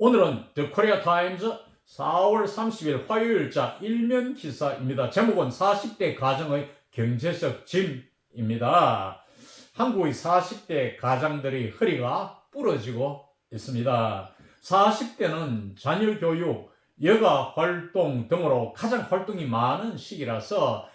오늘은 The Korea Times 4월 30일 화요일자 일면 기사입니다. 제목은 40대 가정의 경제적 짐입니다. 한국의 40대 가장들의 허리가 부러지고 있습니다. 40대는 자녀 교육, 여가 활동 등으로 가장 활동이 많은 시기라서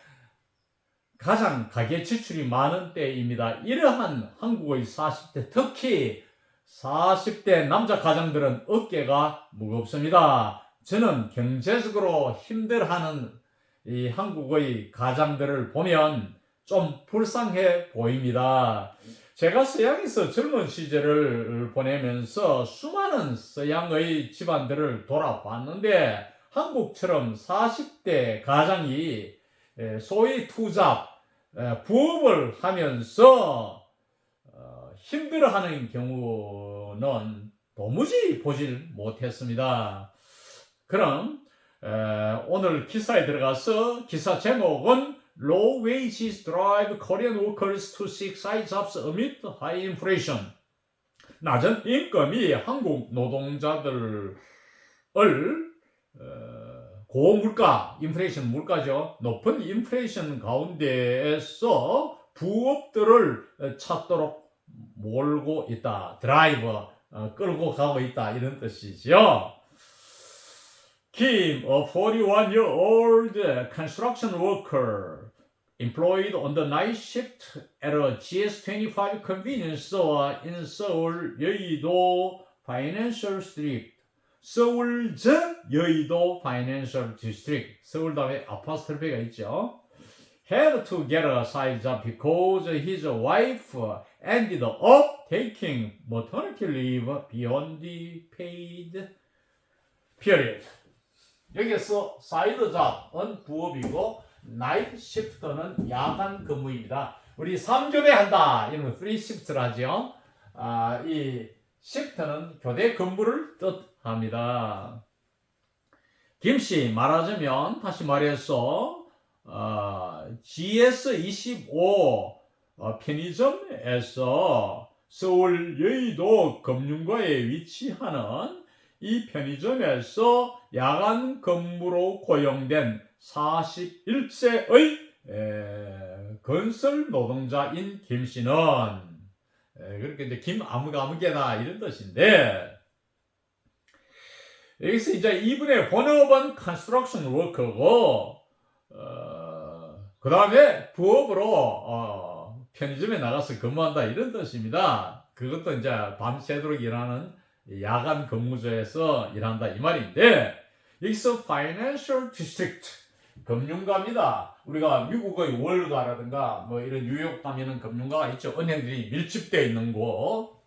가장 가계 지출이 많은 때입니다. 이러한 한국의 40대, 특히 40대 남자 가장들은 어깨가 무겁습니다. 저는 경제적으로 힘들어하는 이 한국의 가장들을 보면 좀 불쌍해 보입니다. 제가 서양에서 젊은 시절을 보내면서 수많은 서양의 집안들을 돌아봤는데 한국처럼 40대 가장이 소위 투잡, 부업을 하면서 힘들어하는 경우는 도무지 보질 못했습니다. 그럼 오늘 기사에 들어가서 기사 제목은 Low wages drive Korean workers to seek side jobs amid high inflation. 낮은 임금이 한국 노동자들을 고물가, 인플레이션 물가죠. 높은 인플레이션 가운데에서 부업들을 찾도록 몰고 있다. 드라이브, 끌고 가고 있다. 이런 뜻이죠. Kim, a 41-year-old construction worker employed on the night shift at a GS25 convenience store in Seoul, 여의도 Financial District. 서울저 여의도 Financial District. 서울 다음에 아포스트로피가 있죠. Had to get a side job because his wife ended up taking maternity leave beyond the paid period. 여기서 사이드 잡은 부업이고 나이트 시프트는 야간 근무입니다. 우리 3교대 한다 이런 3시프트를 하죠. 이 시프트는 교대 근무를 뜻합니다. 김씨 말하자면 다시 말해서 GS25 편의점에서 서울 여의도 금융가에 위치하는 이 편의점에서 야간 근무로 고용된 41세의 건설 노동자인 김씨는 그렇게 이제 김 아무개나 이런 뜻인데 여기서 이제 이분의 본업은 컨스트럭션 워커고 그 다음에 부업으로 편의점에 나가서 근무한다 이런 뜻입니다. 그것도 이제 밤새도록 일하는 야간 근무조에서 일한다 이 말인데 여기서 Financial District 금융가입니다. 우리가 미국의 월가라든가 뭐 이런 뉴욕 가면은 금융가가 있죠. 은행들이 밀집되어 있는 곳.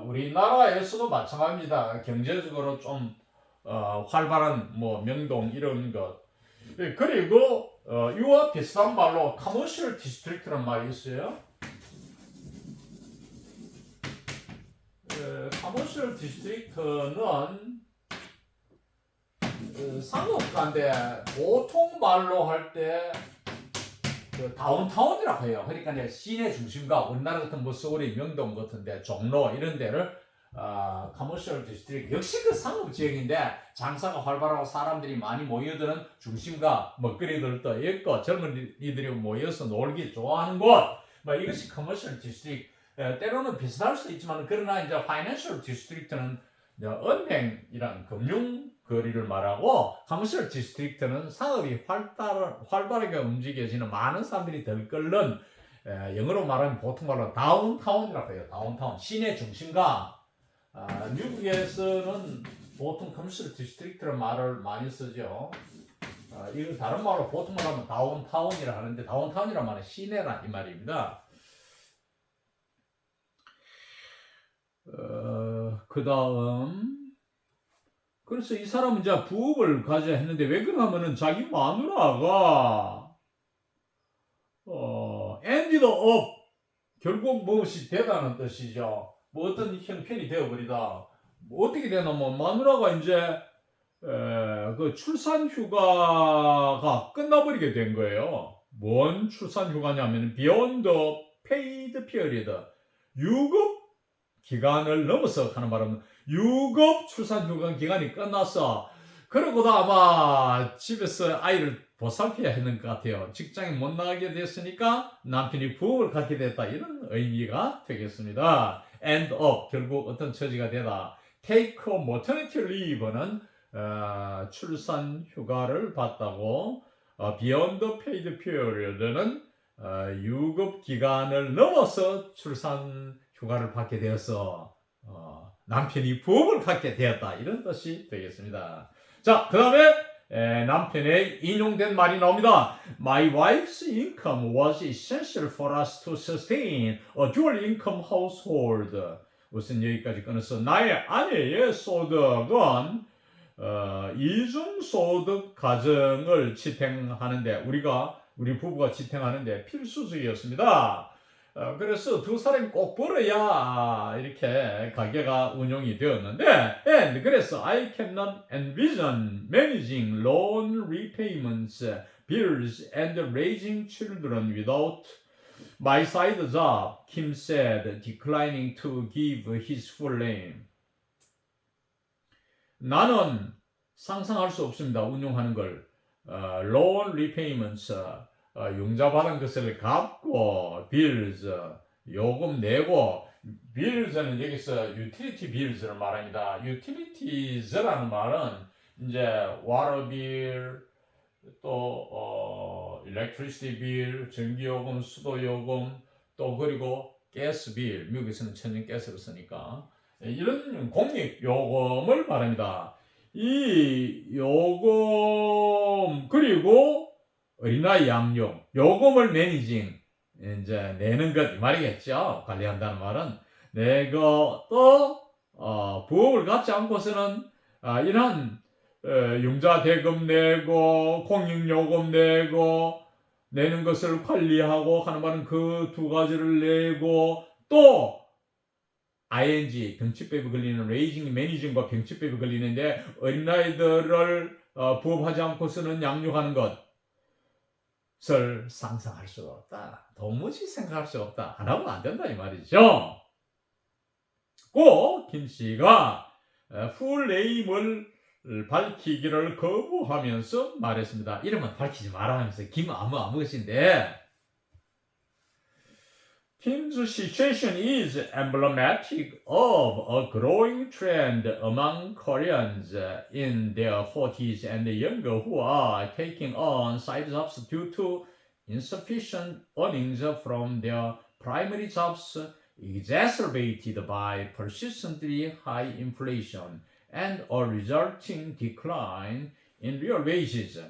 우리나라에서도 마찬가지입니다. 경제적으로 좀 활발한 뭐 명동 이런 것. 그리고 이와 비슷한 말로 Commercial District라는 말이 있어요. Commercial District는 상업가인데 보통 말로 할 때 다운타운이라고 해요. 그러니까 이제 시내 중심가, 우리나라 같은 뭐 서울의 명동 같은데 종로 이런 데를 Commercial District 역시 그 상업 지역인데 장사가 활발하고 사람들이 많이 모여드는 중심가, 먹거리들 또 있고 젊은이들이 모여서 놀기 좋아하는 곳, 뭐 이것이 Commercial District. 때로는 비슷할 수 있지만 그러나 이제 Financial District는 은행이란 금융거리를 말하고 Commercial District는 상업이 활발하게 움직여지는 많은 사람들이 들끓는 영어로 말하면 보통 말로 다운타운이라고 해요. 다운타운 시내 중심가. 미국에서는 보통 Commercial District라는 말을 많이 쓰죠. 이건 다른 말로 보통 말하면 다운타운이라 하는데 다운타운이란 말은 시내라 이 말입니다. 그 다음 그래서 이 사람은 이제 부업을 가져야 했는데 왜 그러냐면은 자기 마누라가 ended up 결국 무엇이 되다는 뜻이죠. 뭐 어떤 형편이 되어버리다. 뭐 어떻게 되냐면 마누라가 이제 그 출산 휴가가 끝나버리게 된 거예요. 뭔 출산 휴가냐면 beyond the paid period 유급 기간을 넘어서 하는 바람은 유급 출산 휴가 기간이 끝났어. 그러고도 아마 집에서 아이를 보살펴야 했는 것 같아요. 직장에 못 나가게 됐으니까 남편이 부업을 갖게 됐다. 이런 의미가 되겠습니다. end up, 결국 어떤 처지가 되다. take a maternity leave는 출산 휴가를 받다고, beyond the paid period는 유급 기간을 넘어서 출산 휴가를 받게 되어서 남편이 부업을 갖게 되었다. 이런 뜻이 되겠습니다. 자, 그 다음에 남편의 인용된 말이 나옵니다. My wife's income was essential for us to sustain a dual income household. 우선 여기까지 끊어서 나의 아내의 소득은 이중소득 가정을 지탱하는데 우리 부부가 지탱하는데 필수적이었습니다. 그래서 두 사람이 꼭 벌어야 이렇게 가게가 운영이 되었는데, and 그래서 I cannot envision managing loan repayments, bills, and raising children without my side job, Kim said, declining to give his full name. 나는 상상할 수 없습니다. 운용하는 걸. loan repayments, 융자받은 것을 갚고, bills, 요금 내고, bills는 여기서 utility bills를 말합니다. utilities라는 말은 이제 water bill, 또 electricity bill, 전기요금, 수도요금, 또 그리고 가스 bill, 미국에서는 천연가스를 쓰니까 이런 공익 요금을 말합니다. 이 요금 그리고 어린아이 양육 요금을 매니징 이제 내는 것 이 말이겠죠. 관리한다는 말은 내가 또 부업을 갖지 않고서는 이런 융자 대금 내고 공익 요금 내고 내는 것을 관리하고 하는 말은 그 두 가지를 내고 또 ing 병치법에 걸리는 raising, managing과 병치법에 걸리는데 어린아이들을 부업하지 않고서는 양육하는 것을 상상할 수가 없다. 도무지 생각할 수 없다. 안 하면 안 된다 이 말이죠. 꼭 김씨가 풀 네임을 밝히기를 거부하면서 말했습니다. 이름은 밝히지 마라 하면서 김 아무것인데 Kim's situation is emblematic of a growing trend among Koreans in their 40s and younger who are taking on side jobs due to insufficient earnings from their primary jobs exacerbated by persistently high inflation and a resulting decline in real wages.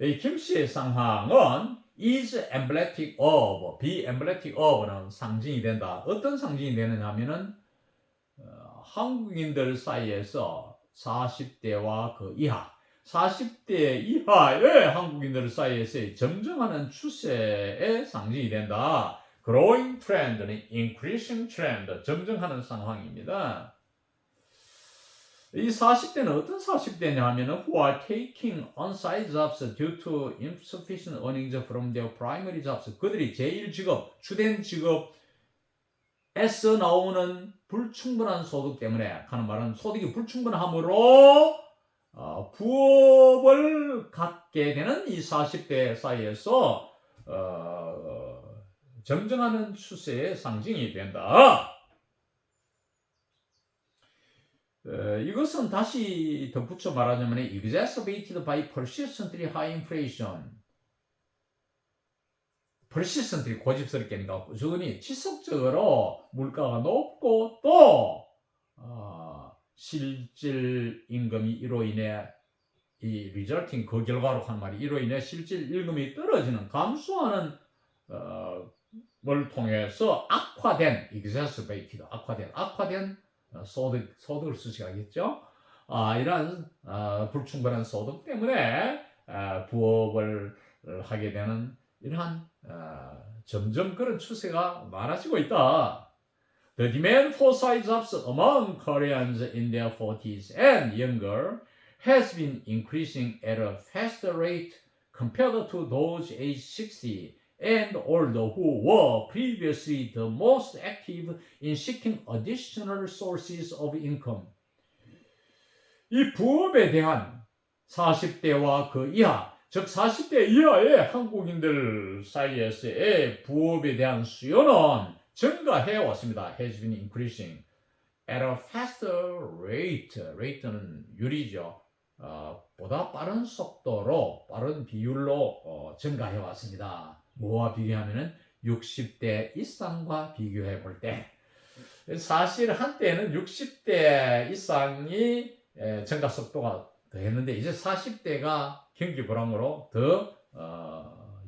이 김씨의 상황은 is emblematic of, be emblematic of는 상징이 된다. 어떤 상징이 되느냐 하면은 한국인들 사이에서 40대와 그 이하, 40대 이하의 한국인들 사이에서 점증하는 추세의 상징이 된다. growing trend는 increasing trend, 점증하는 상황입니다. 이 40대는 어떤 40대냐 하면은 who are taking on side jobs due to insufficient earnings from their primary jobs. 그들이 제일 직업, 주된 직업에서 나오는 불충분한 소득 때문에 하는 말은 소득이 불충분함으로 부업을 갖게 되는 이 40대 사이에서 점증하는 추세의 상징이 된다. 이것은 다시 덧붙여 말하자면 exacerbated by persistently high inflation. persistently 고집스럽게니까 꾸준히 지속적으로 물가가 높고 또 실질 임금이 이로 인해 이 resulting 그 결과로 한 말이 이로 인해 실질 임금이 떨어지는 감소하는 걸 통해서 악화된 exacerbated 악화된 소득을 수식하겠죠. 이러한 불충분한 소득 때문에 부업을 하게 되는 이러한 점점 그런 추세가 많아지고 있다. The demand for side jobs among Koreans in their 40s and younger has been increasing at a faster rate compared to those aged 60 and older who were previously the most active in seeking additional sources of income. 이 부업에 대한 40대와 그 이하, 즉 40대 이하의 한국인들 사이에서의 부업에 대한 수요는 증가해 왔습니다. has been increasing at a faster rate. rate는 유리죠. 보다 빠른 속도로, 빠른 비율로 증가해 왔습니다. 뭐와 비교하면은 60대 이상과 비교해 볼 때, 사실 한때는 60대 이상이 증가 속도가 더했는데 이제 40대가 경기 불황으로 더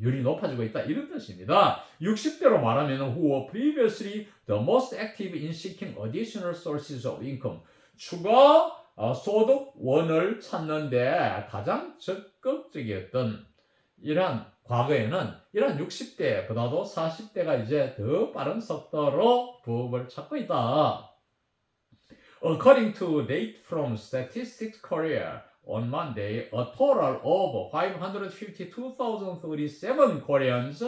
율이 높아지고 있다, 이런 뜻입니다. 60대로 말하면 who were previously the most active in seeking additional sources of income. 추가 소득원을 찾는데 가장 적극적이었던 이러한 과거에는 이러한 60대보다도 40대가 이제 더 빠른 속도로 부업을 찾고 있다. According to data from Statistics Korea, on Monday, a total of 552,037 Koreans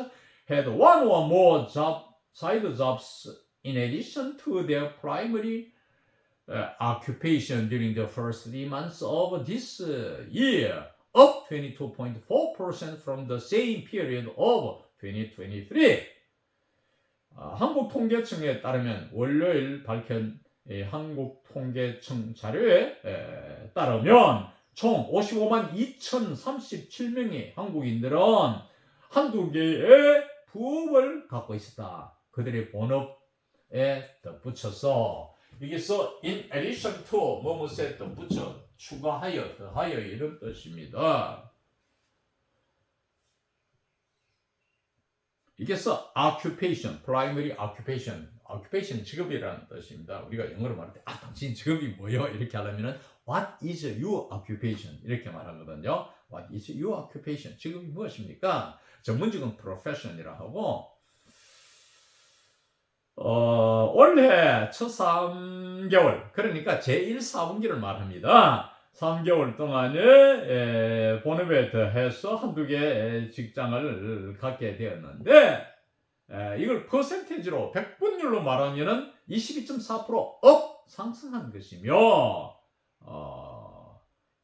had one or more side jobs in addition to their primary occupation during the first 3 months of this year, up 22.4% from the same period of 2023. 한국통계청에 따르면 월요일 밝힌 한국통계청 자료에 따르면 총 55만 2,037명의 한국인들은 한두 개의 부업을 갖고 있었다. 그들의 본업에 덧붙여서 여기서 in addition to 뭐뭐에 덧붙여 추가하여 더하여 이런 뜻입니다. 여기서 occupation, primary occupation, occupation 직업이라는 뜻입니다. 우리가 영어로 말할 때 당신 직업이 뭐요? 이렇게 하려면은 what is your occupation? 이렇게 말하거든요. What is your occupation? 직업이 무엇입니까? 전문직은 profession이라 하고 올해 첫 3개월, 그러니까 제1, 4분기를 말합니다. 3개월 동안에 본업에 더해서 한두 개의 직장을 갖게 되었는데 이걸 퍼센테이지로 100분율로 말하면은 22.4% 업 상승한 것이며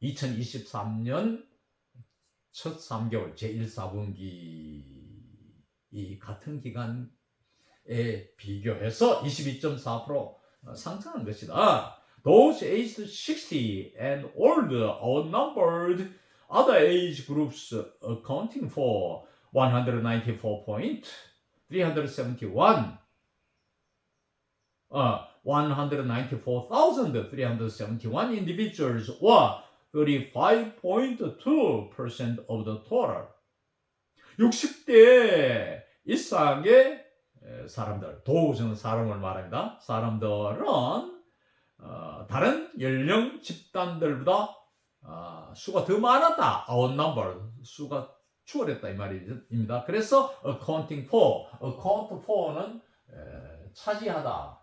2023년 첫 3개월 제1, 4분기 이 같은 기간에 비교해서 22.4% 상승한 것이다. Those aged 60 and older outnumbered other age groups accounting for 194,371 individuals or 35.2% of the total. 60대 이상의 사람들, 도우는 사람을 말합니다. 사람들은 다른 연령 집단들보다 수가 더 많았다. outnumber, 수가 추월했다 이 말입니다. 그래서 accounting for는 차지하다.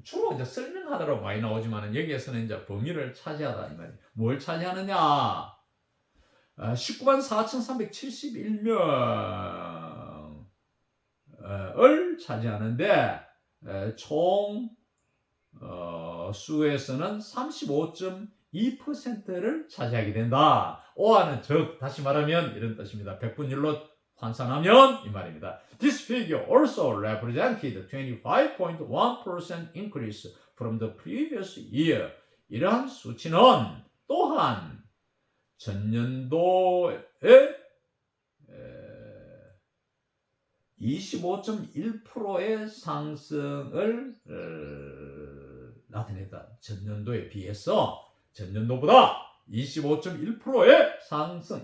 주로 이제 설명하다로 많이 나오지만 여기에서는 이제 범위를 차지하다 이 말이에요. 뭘 차지하느냐? 19만 4,371명을 차지하는데 총 수에서는 35.2%를 차지하게 된다. 오하는 즉, 다시 말하면 이런 뜻입니다. 100분율로 환산하면 이 말입니다. This figure also represented 25.1% increase from the previous year. 이러한 수치는 또한 전년도에 25.1%의 상승을 나타냈다. 전년도에 비해서 전년도보다 25.1%의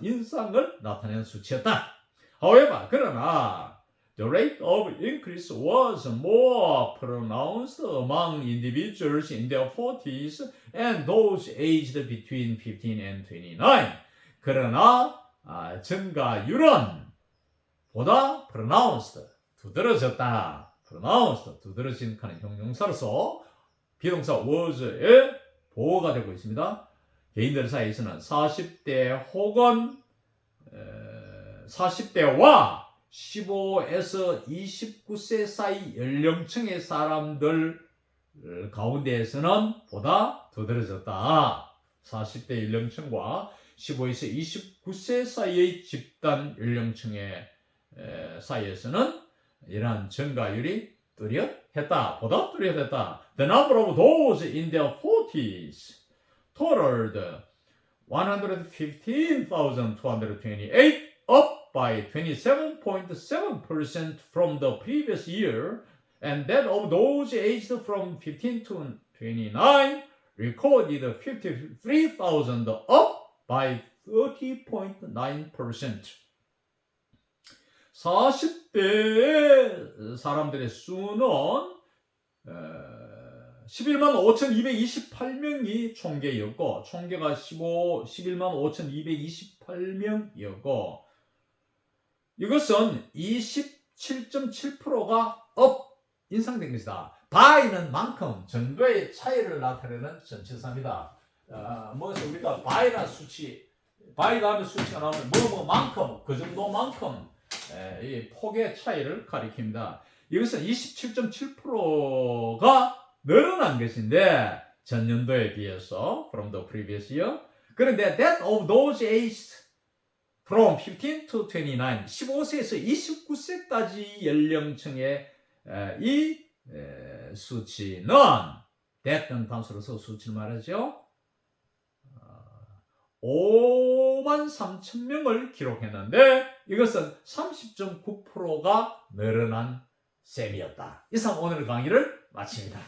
인상을 나타낸 수치였다. However, 그러나 the rate of increase was more pronounced among individuals in their 40s and those aged between 15 and 29. 그러나 증가율은 보다 pronounced, 두드러졌다. pronounced, 두드러진 하는 형용사로서 비동사 was에 보호가 되고 있습니다. 개인들 사이에서는 40대 혹은 40대와 15에서 29세 사이 연령층의 사람들 가운데에서는 보다 두드러졌다. 40대 연령층과 15에서 29세 사이의 집단 연령층의 사이에서는 이러한 증가율이 뚜렷했다. 보다 뚜렷했다. The number of those in their 40s totaled 115,228, up by 27.7% from the previous year, and that of those aged from 15 to 29 recorded 53,000, up by 30.9%. 40대 사람들의 수는 11만 5,228명이 총계였고, 총계가 11만 5,228명이었고, 이것은 27.7%가 인상된 것이다. by는 만큼, 정도의 차이를 나타내는 전치사입니다. 우리가 by라는 수치, by 다음에 수치가 나오면 만큼, 그 정도만큼 이 폭의 차이를 가리킵니다. 이것은 27.7%가 늘어난 것인데, 전년도에 비해서 from the previous year. 그런데 that of those aged from 15 to 29, 15세에서 29세까지 연령층의 이 수치는, that는 단수로서 수치를 말하죠. 53,000명을 기록했는데, 이것은 30.9%가 늘어난 셈이었다. 이상 오늘 강의를 마칩니다.